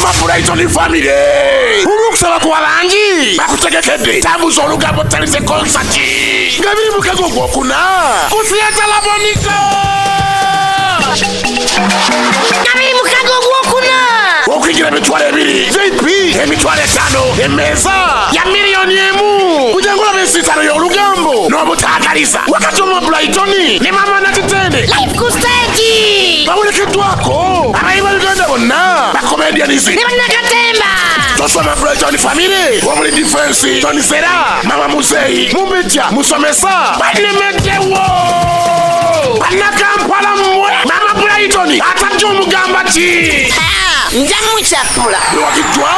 Mama Brighton family ulukusaba kuba bangi bakutegekedde tambuza olugambo talize concert nga biri mu kago gwokuna ku theatre Labonica Nami mukago gwokuna okwigira emitwalo ebiri JP emitwalo 5 emmeeza ya miliyoni emu kujangula besitano y'olugambo n'obutaagaliza wakati Mama Brighton ne Mama Natitende live ku stage babolekeddwako abayi ba Uganda bonna bakomedianizi ne bannakatemba tosoma Brighton family omuli defense Tony Sera Mama Muzeyi Mumbeja Musomesa banemeddewo bannakampala mmwe Mama Brighton atajja omugamba ki njamu kyapula lwakiddwa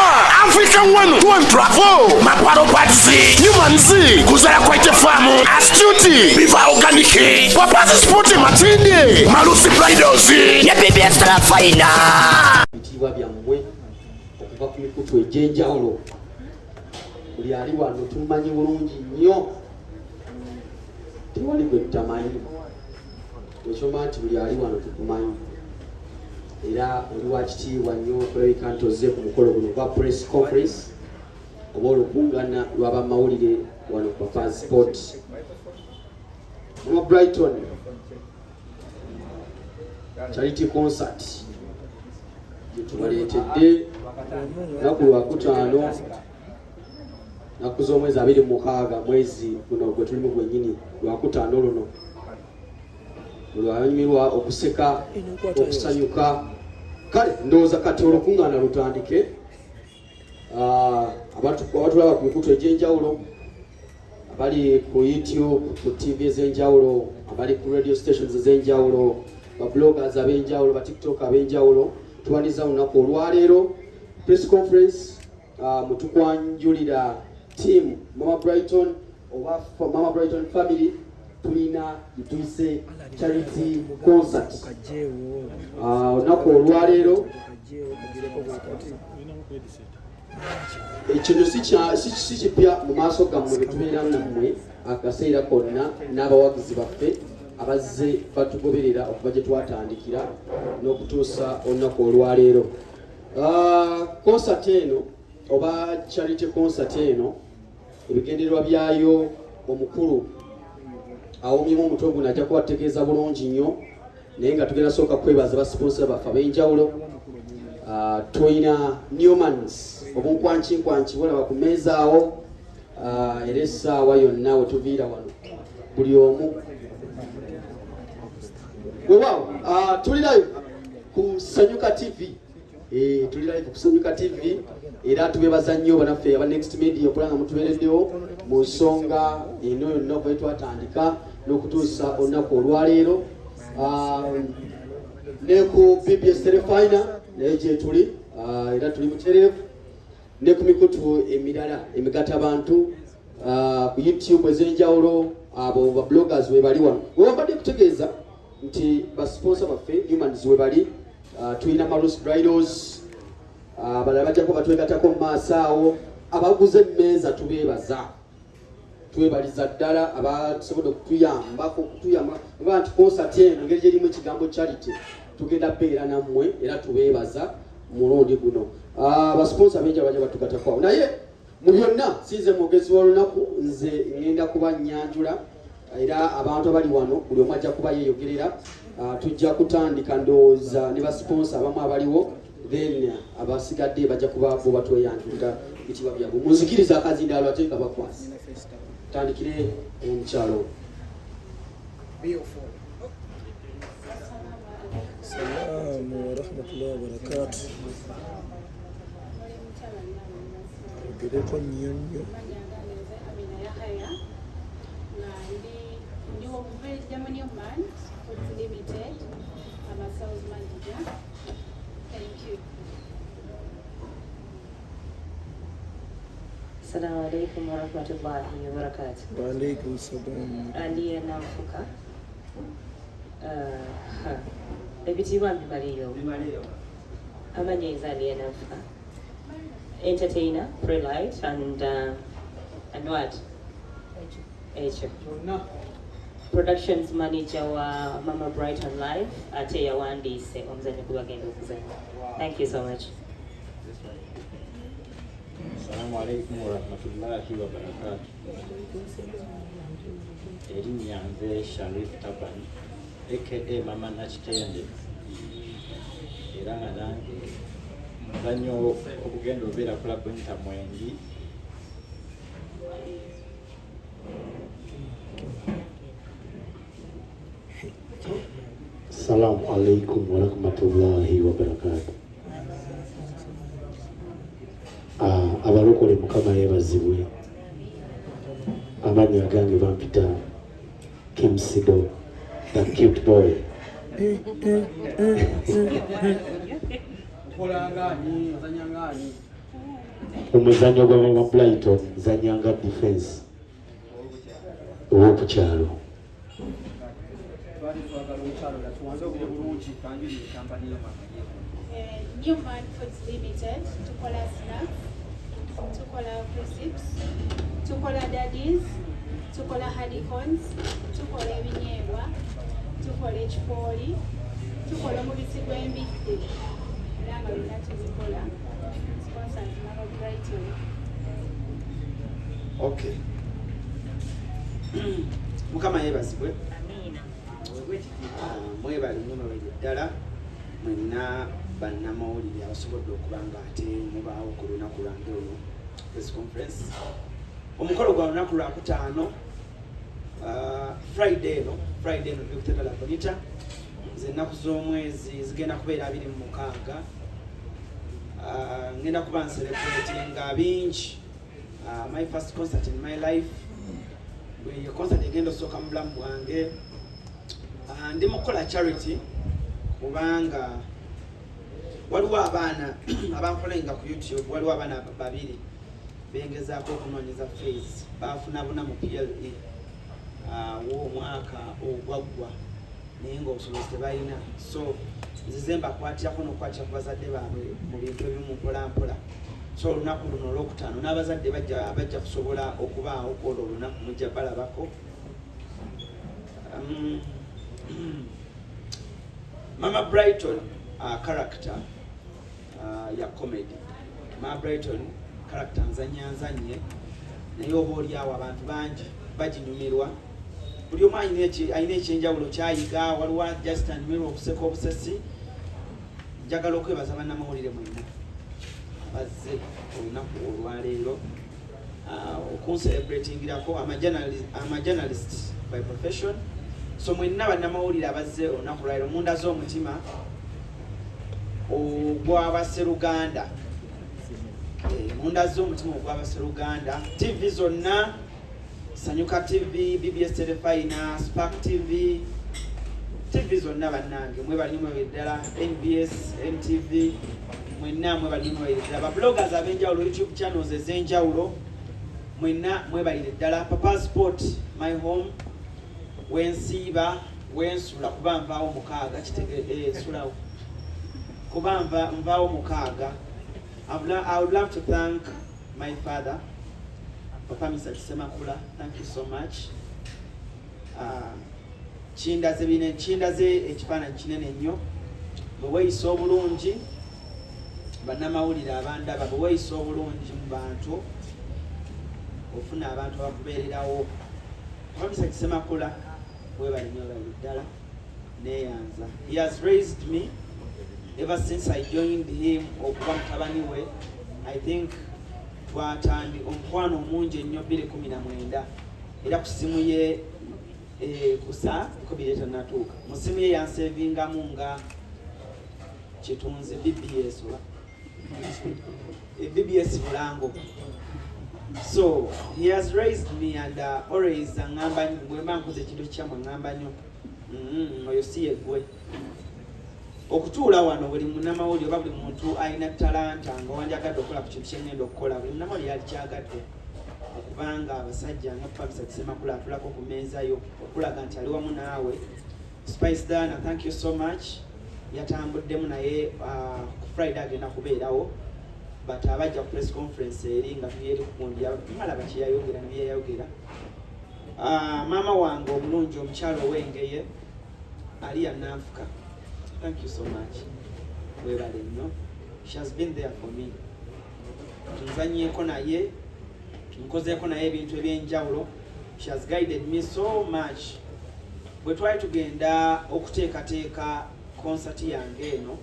African One One Travel Maparo Parties Newman's Kuzara Kwaite Farm Astute Viva Organic Papa's Sport Matinde Malusi Bridals ne Baby Extra Fine bitibwa byammwe okuva ku mikutu egy'enjawulo buli ali wano tumanyi bulungi nnyo tewali gwe tutamanyi ekyoma nti buli ali wano tukumanyi era oli wa kitiibwa nnyo okulabika nti ozze ku mukolo guno gwa press conference oba olukungana lw'abamawulire wano ku Papa's Sport. Mama Brighton charity concert gyetubaleetedde naku lwakutaano naku z'omwezi 26 mwezi guno gwe tulimu gwennyini lwakutaano luno lwanyumirwa okuseka okusanyuka kale ndowooza kati olukuŋŋaana lutandike abatulaba ku mikutu egy'enjawulo abali ku YouTube ku TV ez'enjawulo abali ku radio stations ez'enjawulo bloggers ab'enjawulo TikTok ab'enjawulo tuwaniza olunaku olwaleero press conference mutukwanjulira team Mama Brighton oba Mama Brighton family tulina ituyise charity concert olunaku olwaleero ekino si kipya mu maaso gammwe betubeera nammwe akaseera konna n'abawagizi baffe abazze batugoberera okuva gye twatandikira n'okutuusa olunaku olwaleero. Concert eno oba charity concert eno ebigendererwa byayo omukulu awumyemu omutwe guno ajja kubategeeza bulungi nnyo naye nga tugenda sooka kwebaza basponsa baffe ab'enjawulo. Tulina Newmans obunkwankyinkwankyi bulaba ku mmeeza awo era essaawa yonna we tuviira wano buli omu weewaawo tuli live ku Sanyuka TV tuli live ku Sanyuka TV era tubebaza nnyo banaffe aba Next Media okulanga mutubeereddewo mu nsonga eno yonna okuva twatandika n'okutuusa olunaku olwaleero ne ku BBS Telefina naye gye tuli era tuli mutereevu ne ku mikutu emirala emigata abantu ku YouTube ez'enjawulo abo ba bloggers we bali wano webadde kutegeeza nti basponsa baffe Humans we bali tulina Malusi Bridals abalala bajjako batwegatako mu maaso awo abaguze emmeeza tubeebaza twebaliza ddala abasobodde okutuyambako oba nti concert eno engeri gyerimu ekigambo charity tugenda beera nammwe era tubeebaza mulundi guno basponsa benja bajja batugatako awo naye mu byonna sinze mwogezi w'olunaku nze ngenda kuba nnyanjula era abantu abali wano buli omu ajja kuba yeeyogerera tujja kutandika ndowooza ne basponsa abamu abaliwo then abasigadde bajja kuba bo batweyanjulira bitiibwa byabwe munzikiriza akazindaalo ate nga bakwasi tandikire omukyalo. Assalamu warahmatullahi wabarakatuh. Geretwa nyonyo. Assalamu alaikum warahmatullahi wabarakatuh. Wa alaikum salam. Aliya Namfuka. Ebitiibwa mbimaliyo. Amanya is Aliya Namfuka. Entertainer, Prelight, and what? Echo. Productions manager wa Mama Brighton Live ate yawandiise omuzannyo gwe bagenda okuzannya. Thank you so much. Assalamu alaikum warahmatullahi wabarakatuh. Erinnya nze Sharif Taban aka Mama Nakitende era nga nange muzannyo okugenda obeera club Ntamwengi. Assalamu alaikum warahmatullahi wabarakatuh. Abalokole Mukama yeebazibwe. Amannya gange bampita Kim Sido, the cute boy. Omuzannyo gwa Mama Brighton nzannyanga defense ow'okukyalo. Newman Foods Limited, tukola snacks, tukola crisps, tukola daddies, tukola hadicones, tukola ebinyeebwa, tukola ekipooli, tukola omubisi gw'embidde era nga byonna tuzikola. Sponsors Mama Brighton. Okay. Mukama yeebazibwe. Mwebali nnyo mwebali ddala mwenna bannamawulire abasobodde okuba nga ate mubaawo ku lunaku lwange luno press conference. Omukolo gwa lunaku lwakutaano Friday eno tuli kuteekala bonita. Nze ennaku z'omwezi zigenda kubeera 26. Ngenda kuba ncelebratinga bingi. My first concert in my life. Bwe concert egenda osooka mu bulamu bwange. Ndi mukola charity kubanga waliwo abaana abanfollowinga ku YouTube, waliwo abaana babiri bengezaako okunoonyeza fees baafuna buna mu PLE w'omwaka ogwaggwa naye ng'obusobozi tebalina, so nzize mbakwatirako n'okukwatira ku bazadde baabwe mu bintu ebimu mpolampola. So olunaku luno olwokutaano n'abazadde bajja kusobola okubaawo kwolwo olunaku mujja balabako. Mama Brighton character ya comedy. Mama Brighton character nzanye naye oba oliawo abantu bangi baginyumirwa. Buli omu ayina ekyenjawulo kyayiga. Waliwo just anyumirwa okuseka obusesi. Njagala okwebaza bannamawulire mwenna abazze olunaku olwaleero okuncelebratingirako. ama journalist by profession. So mwenna bannamawulire abazze olunaku lwaleero munda z'omutima ogw'Abaseruganda. Munda z'omutima ogw'Abaseruganda. TV zonna, Sanyuka TV, BBS Telefina, Spark TV, TV zonna bannange mwebali nnyo ddala, NBS, MTV, mwenna mwebali nnyo ddala. Babloggers ab'enjawulo, YouTube channels ez'enjawulo, mwenna mwebalire ddala. Papa Sport, my home, wensiiba wensula kuba nvaawo mukaaga sulawo kuba nvaawo mukaaga. I would love to thank my father, Papa Mr. Kisemakula. Thank you so much. Kindaze ekifaananyi kinene nnyo. Bwe weeyisa obulungi bannamawulire abandaba, bwe weeyisa obulungi mu bantu ofuna abantu abakubeererawo. Papa Mr. Kisemakula webali nnyo bali ddala neeyanza. He has raised me ever since I joined him okuba mutabani we. I think twatandi omukwano omungi ennyo 2019 era ku ssimu ye kusa kubireta natuuka mu ssimu ye yansevingamu nga kitunzi BBS oba BBS Bulango. So he has raised me and always angamba bwe mankuze ekintu kyamu angamba nnyo oyo si yeggwe. Okutuula wano buli munnamawulire oba buli muntu alina talanta nga wanjagadde okukola ku kintu kyengenda okukola, buli munnamawulire yali kyagadde okubanga abasajja nga Papa Mr. Kisemakula atulako ku meeza yo okulaga nti ali wamu naawe. Spice Dana, thank you so much. Yatambuddemu naye ku Friday agenda kubeerawo, but abajja ku press conference eri nga tuyeri kukundya malaba kyeyayogera nebyeyayogera. Maama wange omulungi omukyalo ow'Engeye Aliya Nanfuka, thank you so much. Webale nnyo. she has been there for me. Tunzanyeeko naye, nkozeeko naye ebintu ebyenjawulo. She has guided me so much. Bwe twali tugenda okuteekateeka concert yange eno,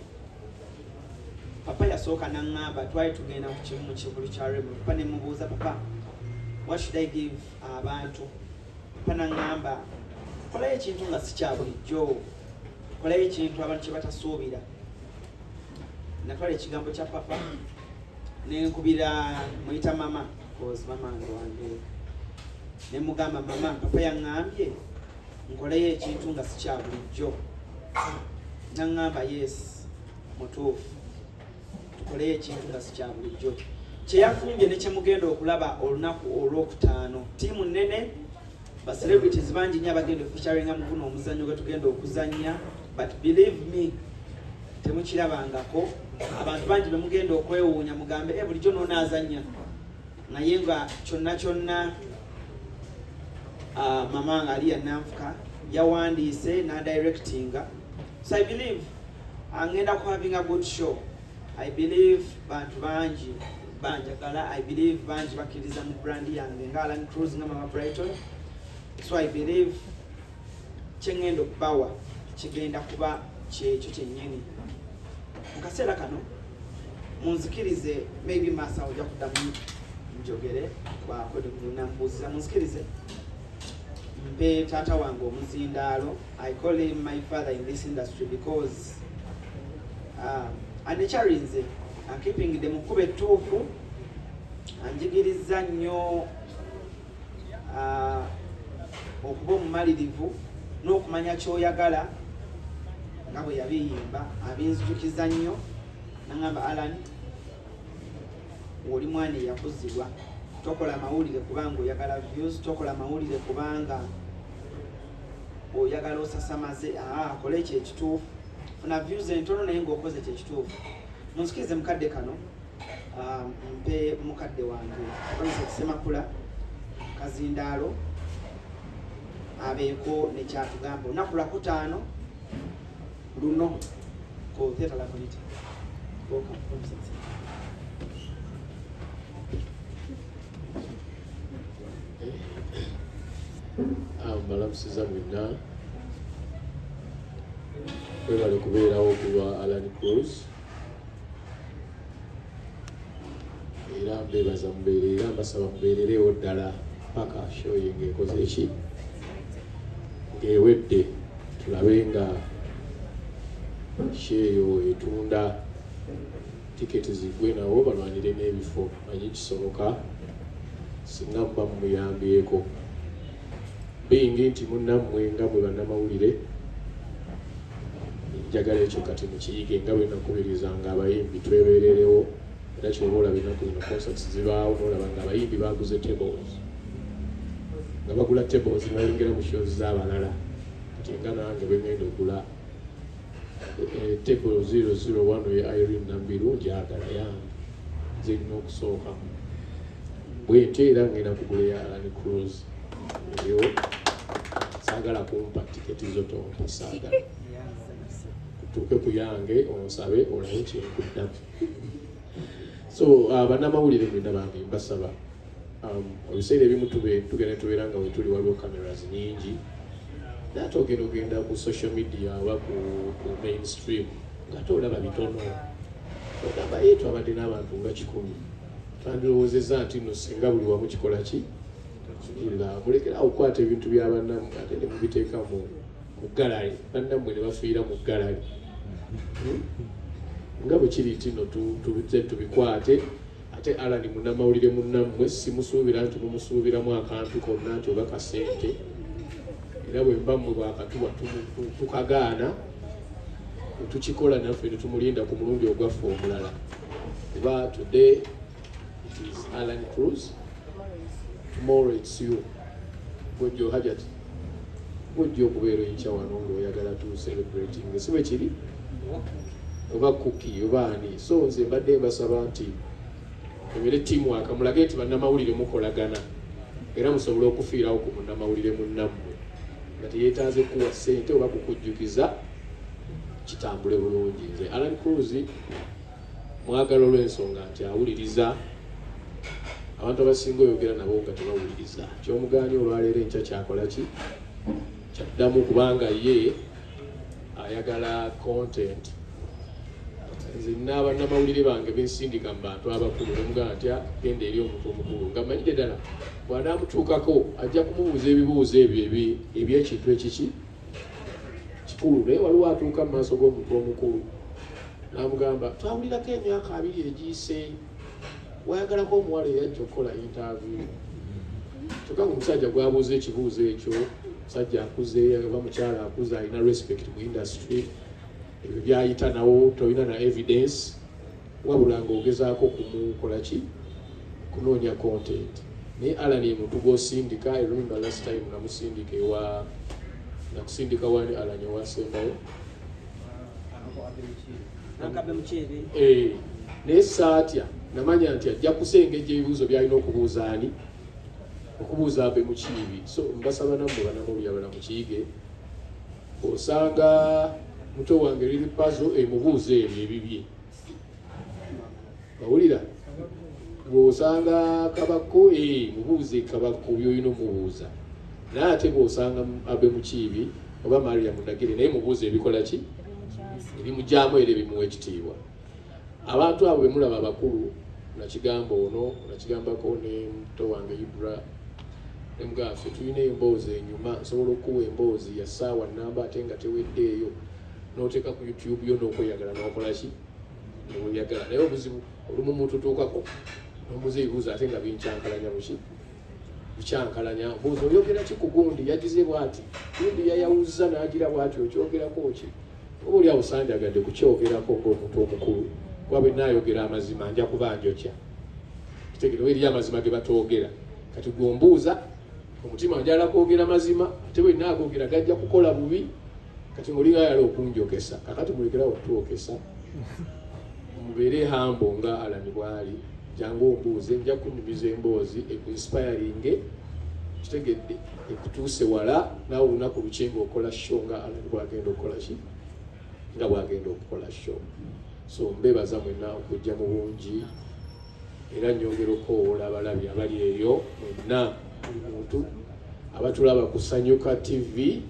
papa yasooka n'aŋŋamba twali tugenda ku kimu mu kivulu kya Remo. Papa ne mubuuza, papa, what should I give abantu? Papa n'aŋŋamba, kolayo ekintu nga si kya bulijjo, kolayo ekintu abantu kye batasuubira. Natwala ekigambo kya papa ne nkubira muyita mama, because mama wange. Ne mugamba, mama, papa yaŋŋambye nkolayo ekintu nga si kya bulijjo. N'aŋŋamba, yes, mutuufu, tukolayo ekintu nga si kya bulijjo. Kye yafumbye ne kye mugenda okulaba olunaku olwokutaano. Ttiimu nnene, ba celebrities bangi nnyo abagenda ofeaturinga mu guno omuzannyo gwe tugenda okuzannya, but believe me, temukirabangako. Abantu bangi be mugenda okwewuunya mugambe bulijjo n'onaazannya, naye nga kyonna mama nga ali yananfuka yawandiise n'adirectinga. So I believe ngenda ku having a good show. I believe bantu bangi banjagala. I believe bangi bakkiriza mu brand yange nga Alan Cruz nga Mama Brighton. So I believe kyengenda okubawa kigenda kuba kyekyo kyennyini. Mu kaseera kano munzikirize, maybe masa ojja kuddamu njogere bakwede kunambuuziza, munzikirize mpe taata wange omuzindaalo. I call him my father in this industry because anekyarinze ankipingidde mu kkuba ettuufu, anjigiriza nnyo okuba omumalirivu n'okumanya ky'oyagala nga bwe yabiyimba. Abinzijukiza nnyo, n'aŋŋamba, Alan, oli mwana eyakuzibwa, tokola mawulire kubanga oyagala views, tokola mawulire kubanga oyagala osasamaze. Kola ekyo ekituufu, funa views entono naye ng'okoze ekyo ekituufu. Munsikirize mukadde kano, mpe mukadde wange Isaac Semakula Kazindaalo abeeko nekyatugamba olunaku lwakutaano luno ko theatre lafonite mbalamusiza mwenna, webale kubeerawo kulwa Alan Cruz, era mbebaza mubeere, era mbasaba mubeererewo ddala paka show ye ng'ekoze eki ng'ewedde, tulabe nga sheeyo etunda tiketi zigwe nawo balwanire n'ebifo. Manyi kisoboka singa muba mumuyambyeko, bingi nti munnammwe nga bwe bannamawulire njagala ekyo kati mukiyige nga bwe nakubirizanga abayimbi twebeererewo. Era kyoba olaba ennaku zino concerts zibaawo n'olaba nga abayimbi baguze tables, nga bagula tables bayingira mu shows z'abalala. Kati nga nange bwe ngenda ogula table 001 ya Irene Nambiru njagala yange zirina okusookamu bwentyo, era ngenda kugula ya Alan Cruz. Eyo saagala kumpa tiketi zo, tompa, saagala tutuuke ku yange onsabe olabe kyenkuddamu. So bannamawulire mwenna bange mbasaba, ebiseera ebimu tugenda tubeera nga we tuli waliwo cameras nyingi, naate ogenda ku social media oba ku mainstream nga tolaba bitono, ogamba twabadde n'abantu nga 100, twandirowoozezza nti nno singa buli wamu kikola ki nga mulekerawo okukwata ebintu bya bannammwe ate ne mubiteeka mu galali, bannammwe ne bafiira mu galali. Nga bwe kiri nti nno tubikwate. Ate Alan munnamawulire munnammwe, simusuubira nti mumusuubiramu akantu konna nti oba kasente, era bwe mba mmwe bwakatuwa tukagaana tukikola naffe tetumulinda ku mulundi ogwaffe omulala. Kuba today it is Alan Cruz, tomorrow it's you. Bwejjo hajati bwejjo okubeera enkya wano ng'oyagala tu celebrating, si bwe kiri oba kuki oba ani. So nze mbadde mbasaba nti emere teamwork, mulage nti bannamawulire mukolagana era musobole okufiirawo ku munnamawulire munnammwe nga teyeetaaze kuwa ssente oba kukujjukiza kitambule bulungi. Nze Alan Cruz mwagalo olw'ensonga nti awuliriza abantu abasinga oyogera nabo nga tebawuliriza. Kyomugaanyi olwaleero enkya kyakola ki? Kyaddamu kubanga ye ayagala content. Nze n'abannamawulire bange bensindika mu bantu abakulu nemugamba nti genda eri omuntu omukulu nga manyire ddala bw'anaamutuukako ajja kumubuuza ebibuuzo ebyo eby'ekintu ekiki kikulu, naye waliwo atuuka mu maaso g'omuntu omukulu n'amugamba twawulirako emyaka 2 egiyise wayagalako omuwala eyajja okukola interview. Kyokka ng'omusajja gwabuuza ekibuuzo ekyo, musajja akuze aba mukyala akuze alina respect mu industry, ebyo byayita nawo tolina na evidence wabula ng'ogezaako kumukola ki? Kunoonya content. Naye Alan ye muntu gw'osindika. I remember last time namusindika nakusindika wani Alan ewasembayo naye saatya namanya nti ajja kusengejja ebibuuzo byalina okubuuza ani? Okubuuza Abe Mukiibi. So mbasaba nammwe bannamawulire mukiyige. Osanga muto wange liri puzzle emubuuze ebyo ebibye. Bawulira? Bw'osanga Kabako mubuuze Kabako by'olina omubuuza. Naye ate bw'osanga Abe Mukiibi oba Maria Mundagire naye mubuuze ebikola ki? Ebimugyamu era ebimuwa ekitiibwa. Abantu abo be mulaba abakulu, nakigamba ono, nakigambako ne muto wange Ibra, emugaffe tulina emboozi enyuma, nsobola okuwa emboozi ya ssaawa nnamba ate nga teweddeeyo. N'oteeka ku YouTube yo n'okweyagala n'okola ki? N'oyagala. Naye obuzibu olumu mututuukako n'omuze ebibuuzo ate nga binkyankalanya buki? Bikyankalanya. Mbuuza oyogera ki ku gundi? Yagize bw'ati. Gundi yayawuzza n'agira bw'ati okyogerako ki? Oba oli awo sandyagadde kukyogerako ng'omuntu omukulu. Wabe naayogera amazima nja kuba njokya. Kitegeera eri amazima ge batoogera. Kati gw'ombuuza omutima njala kwogera mazima ate bwe naagogera gajja kukola bubi. Kati ng'oli ayala okunjokesa. Kakati mulekerawo tuokesa. Mubeere hambo nga Alan bw'ali. Jangu ombuuze nja kunyumiza emboozi ekuinspiringe. Kitegedde ekutuuse wala naawe olunaku luki ng'okola show nga Alan bw'agenda okukola ki? Nga bw'agenda okukola show. So mbebaza mwenna okujja mu bungi era nyongera okwowola abalabi abali eyo mwenna buli muntu abatulaba ku Sanyuka TV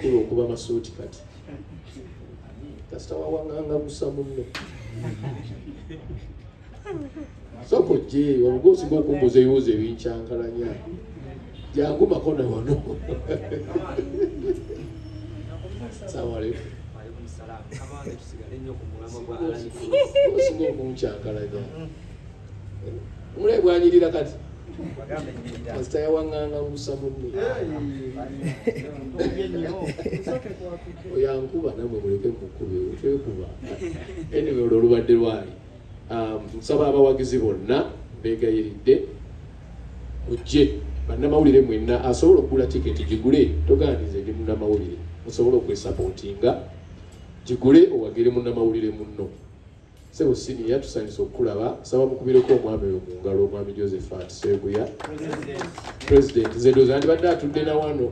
kula okuba masuuti kati kasita wawanganga gusa munno soko gye wabugosi g'okumbuza ebibuuzo ebinkyankalanya jangu makona wano sawaleku osinga okunkyankalanya omulayi bwanyirira kati kasita yawanganga ngusa munne oyankuba namwe muleke mukube otwekuba anyway olwo olubadde lwali nsaba abawagizi bonna beegayiridde ojje bannamawulire mwenna asobola okugula tiketi gigule toganize ndi munnamawulire musobole okwesapootinga gigule owagire munnamawulire munno sebo siniya tusanyusa okukulaba saba mukubireko omwami oyo mu ngalo omwami Josephat Sebuya president nze ndowooza andibadde atudde na wano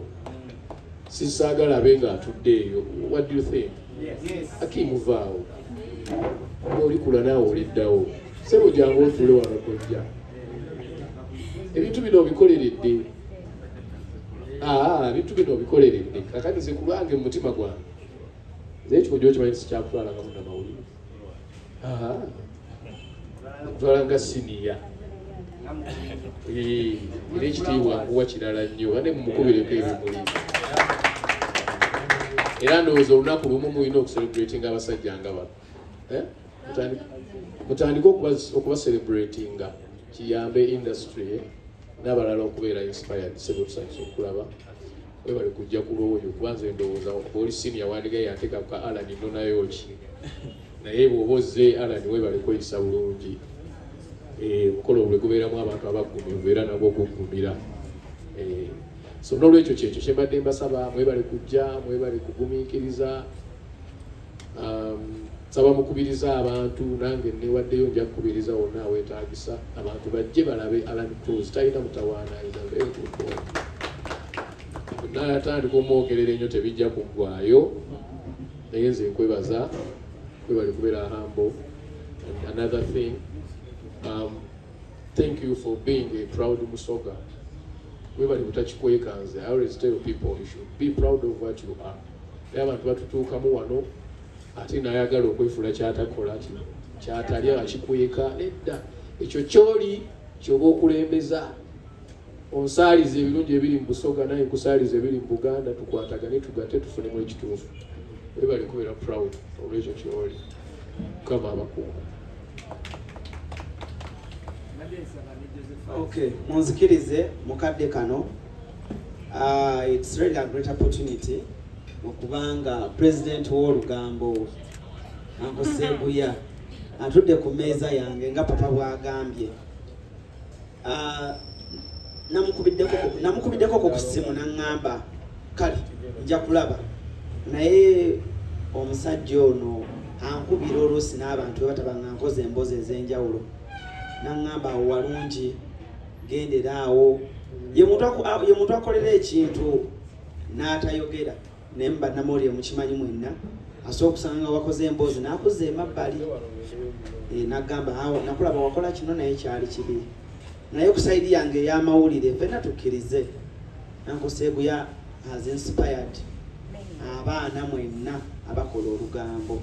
sisaagala abe nga atudde eyo. What do you think? Akimuvaawo olikula naawe oliddawo sebo jangu otule wano kojja ebintu bino obikoleredde ebintu bino obikoleredde kakati nze kulwange mu mutima gwange naye ekikojo kimanyi sikyakutwala nga munnamawulire kutwala nga siniya era ekitiibwa nkuwa kirala nnyo ane mumukubireko ebimuli era ndowooza olunaku lumu mulina okucelebratinga abasajja nga bano mutandike okubacelebratinga kiyambe industry n'abalala okubeera inspired sebo tusanyusa okulaba webali kujja kulowooyo kuba nze ndowooza oli senior wandigaye yateeka ku ka Alan nonayo ki naye bw'oba ozze Alan webali kweyisa bulungi mukolo bwe gubeeramu abantu abagumivu era nabwo okugumira so n'olwekyo kyekyo kyembadde mbasaba mwebale kujja mwebale kugumiikiriza saba mukubiriza abantu nange newaddeyo nja kukubiriza wonna aweetaagisa abantu bajje balabe Alan Cruz talina mutawaana natandika omwogerera ennyo tebijja kuggwayo naye nze nkwebaza kwebali kubeera hambo And another thing, thank you for being a proud Musoga. I always tell people you should be proud of what you are. Abantu batutuukamu wano ate nayagala okwefuula kyatakola kino kyatalya bakikuyeka nedda ekyo kyoli kyoba okulembeza onsaaliza ebirungi ebiri mu Busoga naye nkusaaliza ebiri mu Buganda tukwatagane tugate tufunemu ekituufu webali kubeera proud olwekyo kyoli mukama abakuuma. Okay, munzikirize mukadde kano. It's really a great opportunity okubanga president w'olugambo Uncle Sebuya atudde ku meeza yange nga papa bw'agambye. Namukubiddeko ku simu n'aŋŋamba kale nja kulaba naye omusajja ono ankubira oluusi n'abantu be batabanga nkoze emboozi ez'enjawulo n'aŋŋamba awo walungi gendera awo ye muntu akolera ekintu n'atayogera naye mu bannamawulire mukimanyi mwenna asobola okusanga nga wakoze emboozi n'akuza emabbali n'agamba awo nakulaba wakola kino naye kyali kibi naye ku sayidi yange ey'amawulire ffenna tukkirize Uncle Sebuya has inspired abaana mwenna abakola olugambo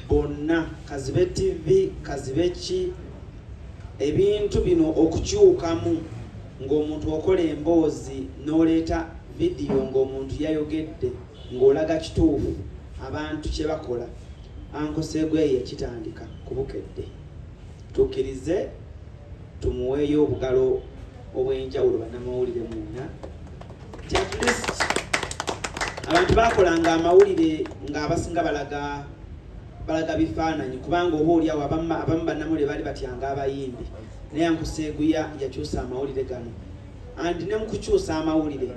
bonna kazibe TV kazibe ki ebintu bino okukyukamu ng'omuntu okola emboozi n'oleeta vidiyo ng'omuntu yayogedde ng'olaga kituufu abantu kye bakola Uncle Sebuya yakitandika ku bukedde tukkirize tumuweeyo obugalo obw'enjawulo bannamawulire mwenna nti at least abantu bakolanga amawulire ng'abasinga balaga bifaananyi kubanga oba oliawo abamu bannamawulire baali batyanga abayimbi naye Uncle Sebuya yakyusa amawulire gano andi ne mu kukyusa amawulire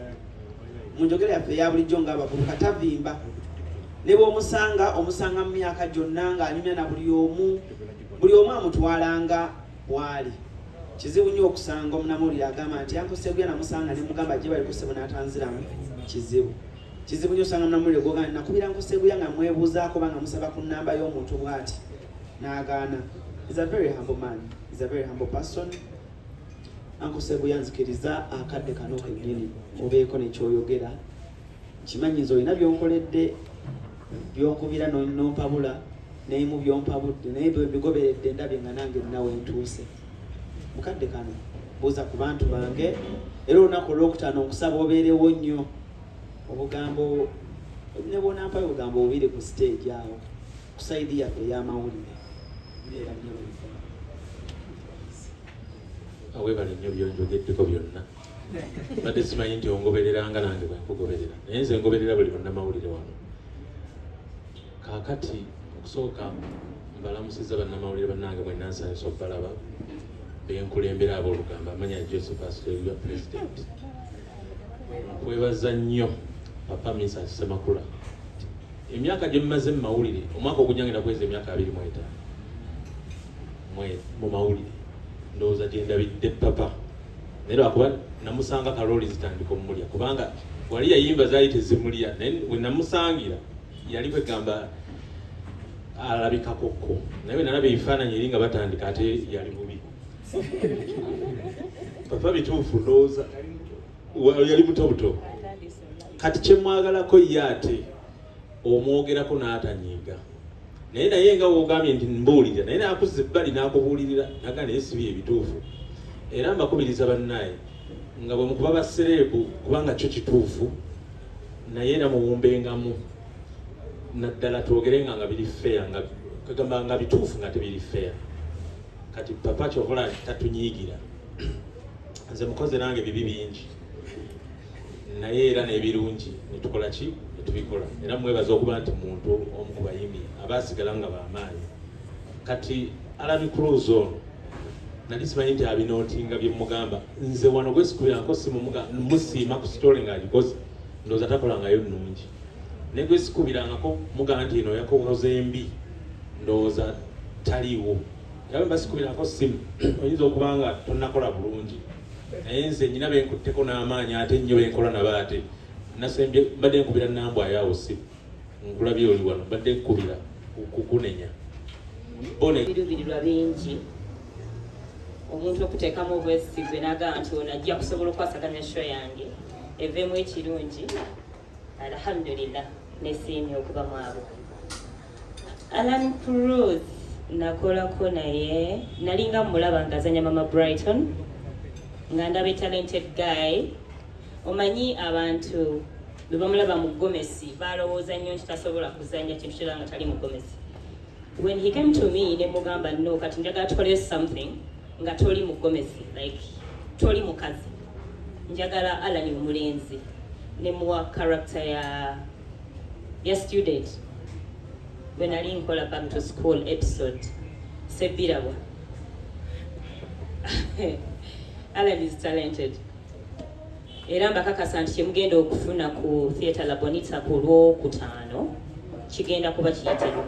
mu njogera yaffe eya bulijjo ng'abavubuka tavimba ne bw'omusanga mu myaka gyonna ng'anyumya na buli omu amutwalanga bw'ali. Kizibu nnyo okusanga omunnamawulire agamba nti Uncle Sebuya namusanga ne mugamba gye bali ku ssebo n'atanziramu kizibu nnyo osanga omunnamawulire gwogamba nakubira Uncle Sebuya nga mwebuuzaako oba nga musaba ku nnamba y'omuntu bw'ati n'agaana. He's a very humble man. He's a very humble person. Uncle Sebuya nzikiriza akadde kano kennyini obeeko nekyoyogera kimanyi nze olina byonkoledde byonkubira nompabula naye mu byompabudde naye bwe mbigoberedde ndabye nga nange nnawe ntuuse mukadde kano buuza ku bantu bange era olunaku olwokutaano nkusaba obeerewo nnyo obugambo ne bwonampayo obugambo bubiri ku stage awo ku sayidi yaffe ey'amawulire era nnyo awebale nnyo byonjogeddeko byonna badde simanyi nti ongobereranga nange bwenkugoberera naye nze ngoberera buli bannamawulire wano kaakati okusooka mbalamusizza bannamawulire bannange mwenna nsanyusa okubalaba benkulembera aboolugamba amanya Joseph Asiteri president nkwebaza nnyo papa Misa Semakula emyaka gye mmaze mu mawulire omwaka ogunyangenda kweza emyaka 25 mu mawulire ndowooza gye ndabidde papa naye lwakuba namusanga kalooli zitandika omulya kubanga wali yayimba zaali tezimulya naye bwe namusangira yali kwegamba alabikakokko naye bwe nalaba ebifaananyi eri nga batandika ate yali bubi papa bituufu ndowooza yali mutobuto kati kyemwagalako ye ate omwogerako n'atanyiiga naye nga woogambye nti mbuulira naye naakuzza ebbali n'akubuulirira naga naye sibi ebituufu era mbakubiriza bannaye nga bwe mukuba basereebu kubanga kyo kituufu naye era muwumbengamu naddala twogerenga nga biri fair nga kagamba nga bituufu nga tebiri fair kati papa kyokola tatunyiigira nze mukoze nange bibi bingi naye era n'ebirungi netukola ki netubikola era mwebaza okuba nti muntu omu ku bayimbi abaasigala nga b'amaanyi kati Alabi Cruz ono nali simanyi nti abinootinga bye mugamba nze wano gwesikubirangako musiima ku sitole ng'agikoze ndowooza takolangayo nnungi naye gwesikubirangako mugamba nti eno yakoze embi ndowooza taliiwo yabe basikubirangako simu oyinza okuba nga tonnakola bulungi naye nze nnyina benkutteko n'amaanyi ate nnyo benkola naba ate nasembye mbadde nkubira nambwayo awo simu nkulabye oli wano mbadde nkubira kukunenya birubirirwa bingi omuntu okuteekamu obwesigwe n'agamba nti ono ajja kusobola okwasaganya show yange eveemu ekirungi. Alhamdulillah nesiimye okuba mu abo. Alan Cruz nakolako naye nalinga mulaba ng'azanya Mama Brighton nga ndaba talented guy. Omanyi abantu bwe bamulaba mu Gomesi balowooza nnyo nti tasobola kuzanya kintu kirala nga tali mu Gomesi. When he came to me ne mugamba no kati njagala tukole something nga toli mu Gomesi, like toli mukazi, njagala Alan omulenzi ne muwa character ya student when I nkola back to school episode Sebirawa. Alan is talented. Era mbakakasa nti kyemugenda okufuna ku Theatre La Bonita ku Lwokutaano kigenda kuba kiyitirivu.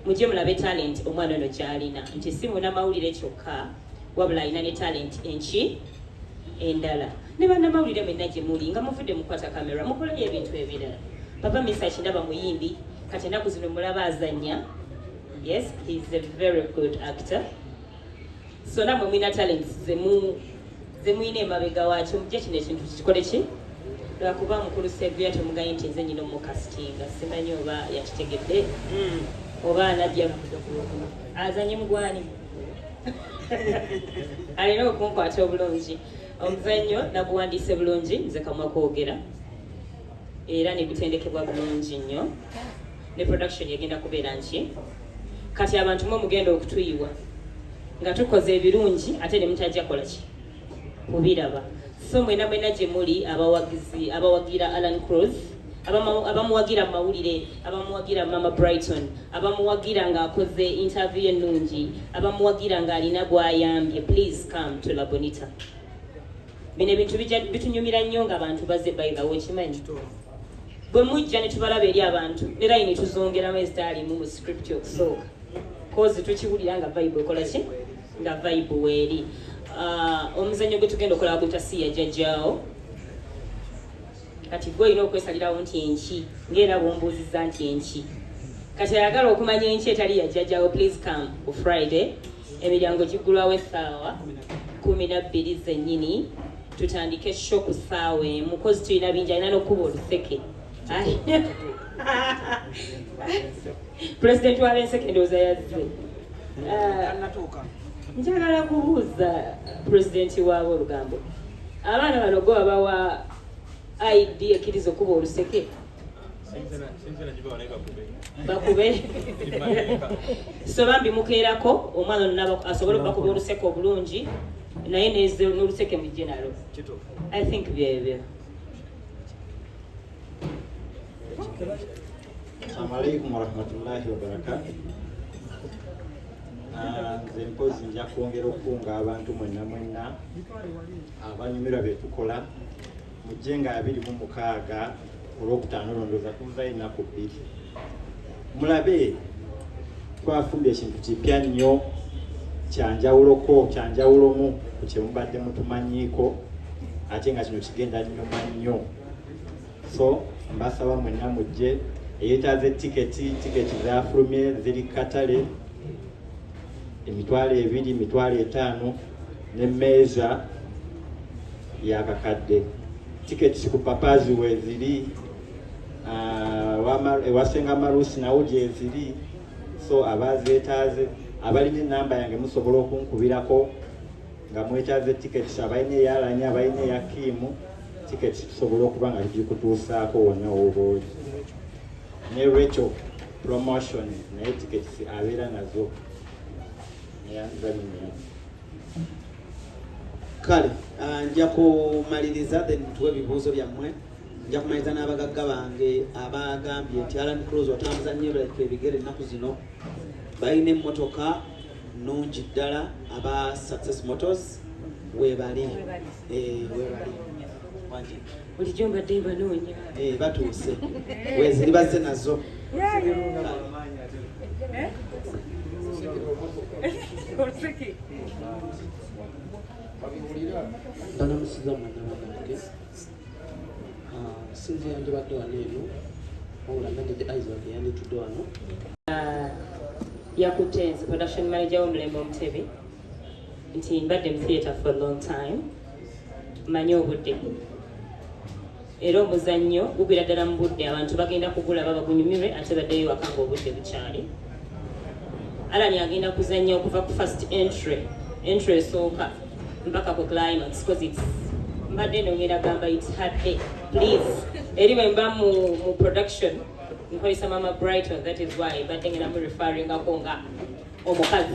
Mujje mulabe talent omwana ono gy'alina nti si munnamawulire kyokka wabula alina ne talent enki endala. Ne bannamawulire mwenna gye muli nga muvudde mukwata kamera mukoleyo ebintu ebirala. Papa Misa kindaba muyimbi kati ennaku zino mulaba azannya. Yes, he's a very good actor. So namwe mwina talent zemuyina emabega waakyo mujje kino ekintu kikole ki lwakuba mukulu Sebia temugaye nti nze nyina omukasitinga simanyi oba yakitegedde oba anajja azanye mugwani alina okunkwata obulungi. Omuzannyo naguwandiise bulungi nze kamwa kwogera era negutendekebwa bulungi nnyo ne production yegenda kubeera nki kati abantu mwe mugenda okutuyiwa nga tukoze ebirungi ate ne mutajja kola ki mubiraba. So mwena gye muli abawagizi abawagira Alan Cruz, abamuwagira mawulire, abamuwagira Mama Brighton, abamuwagira ng'akoze interview ennungi, abamuwagira ng'alina gw'ayambye, please come to La Bonita. Bino ebintu bitunyumira nnyo ng'abantu bazze by the way kimanyi. Bwe mujja ne tubalaba eri abantu era yini tuzongeramu ezitaalimu mu script okusooka kozi tukiwulira nga vibe ekola ki nga vibe weeri. Omuzannyo gwe tugenda okola gwe tasiya jjajjaawo kati gwe olina okwesalirawo nti enki ng'era bwombuuzizza nti enki kati ayagala okumanya enki etali ya jjajjaawo please come ku Friday emiryango giggulwawo essaawa 12 zennyini tutandike show ku ssaawa emu kozi tulina bingi alina n'okuba oluseke. President wa b'enseke ndowooza yazze. Njagala kubuuza President waabo olugambo abaana bano gwe babawa ID ekkiriza okuba oluseke bakube so bambi mukeerako omwana ono asobole okubakuba oluseke obulungi naye n'oluseke mujje nalo. I think byebyo. Assalamu alaikum warahmatullahi wabarakatuh. Nze mpozi nja kwongera okukunga abantu mwenna abanyumirwa bye tukola mujje nga 26 olwokutaano londooza kuva ennaku 2 mulabe twafumbye ekintu kipya nnyo kyanjawulomu ku kye mubadde mutumanyiiko ate nga kino kigenda nnyuma nnyo. So mbasaba mwenna mujje eyeetaaze tiketi zafulumye ziri katale emitwalo 2 emitwalo 5 n'emmeeza yakakadde. Tiketi ku papazi we ziri ewasenga marusi nawo gye ziri. So abazeetaaze abalina enamba yange musobola okunkubirako nga mwetaaze tiketi abalina eyalanya abalina eya kiimu tiketi tusobola okuba nga tugikutuusaako wonna woba ne Rachel promotion naye tiketi abeera nazo. Kale nja kumaliriza then tuwe ebibuuzo byammwe. Nja kumaliriza n'abagagga bange abagambye nti Alan Cruz watambuza nnyo ebigere ennaku zino balina emmotoka nnungi ddala aba Success Motors weebali bulijjo mbadde mbanoonya batuuse weziri bazze nazo. Banamusiza mwana wange sinzi yandibadde wano eno wabula nange the eyes wange yanditudde wano yakutte nze production manager w'omulembe Omutebi nti mbadde mu theatre for a long time manyi obudde era omuzannyo gugwira ddala mu budde abantu bagenda kugulaba bagunyumirwe ate baddeyo waka ng'obudde bukyali. Alani agenda kuzannya okuva ku first entry esooka mpaka ku climax because it's mbadde nongera gamba it's hard day please eri bwe mba mu production nkozesa Mama Brighton, that is why mbadde ngenda mu referring ako nga omukazi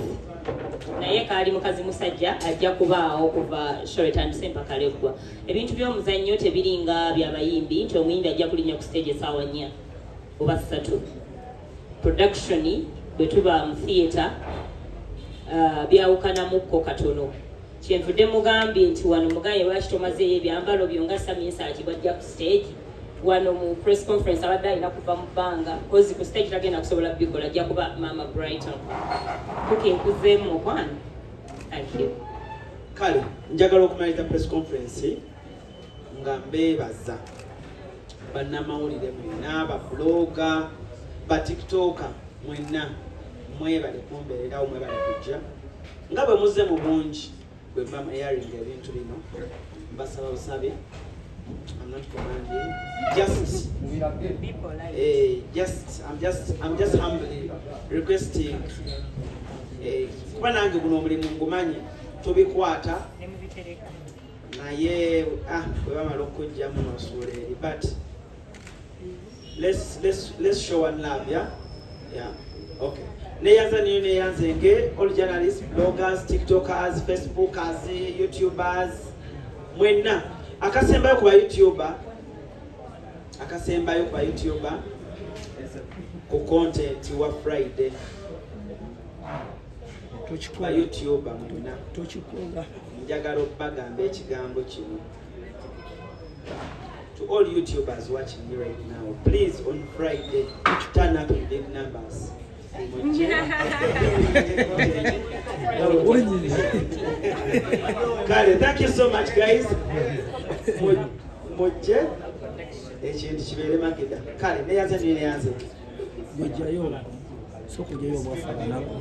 naye kaali mukazi musajja ajja kubaawo okuva show etandise mpaka leggwa. Ebintu by'omuzannyo tebiringa byabayimbi nti omuyimbi ajja kulinnya ku stage essaawa 4 oba 3. Production bwe tuba mu theatre byawukanamukko katono. Kyenvudde mugambye nti wano mugaye lwaki tomazeeyo ebyambalo byo nga Saminsaki bwajja ku stage wano mu press conference abadde alina kuva mu bbanga kozi ku stage tagenda kusobola bikola ajja kuba Mama Brighton. Kukenkuzeemu okwana. Thank you. Kale njagala okumaliriza press conference nga mbeebaza bannamawulire mwenna babloga batiktoka mwenna mwebale kumbeererawo mwebale kujja nga bwe muzze mu bungi bwe mba mayaringa ebintu bino mbasaba busabe. I'm not commanding. I'm just humbly requesting. Kuba nange guno omulimu ngumanye tobikwata naye bwe bamala okujjamu nosuula eri but let's show one love, yeah? Yeah. Okay. Neyanza niyo neyanzenge all journalists, bloggers, tiktokers, facebookers, youtubers mwenna akasembayo ku YouTuber ku content wa Friday ba YouTuber mwenna njagala okubagamba ekigambo kino to all YouTubers watching me right now, please on Friday turn up in big numbers. Kale, thank you so much guys. Mujje ekintu kibeere mageda. Kale neyanze Gwejayo so kujayo bwafa banako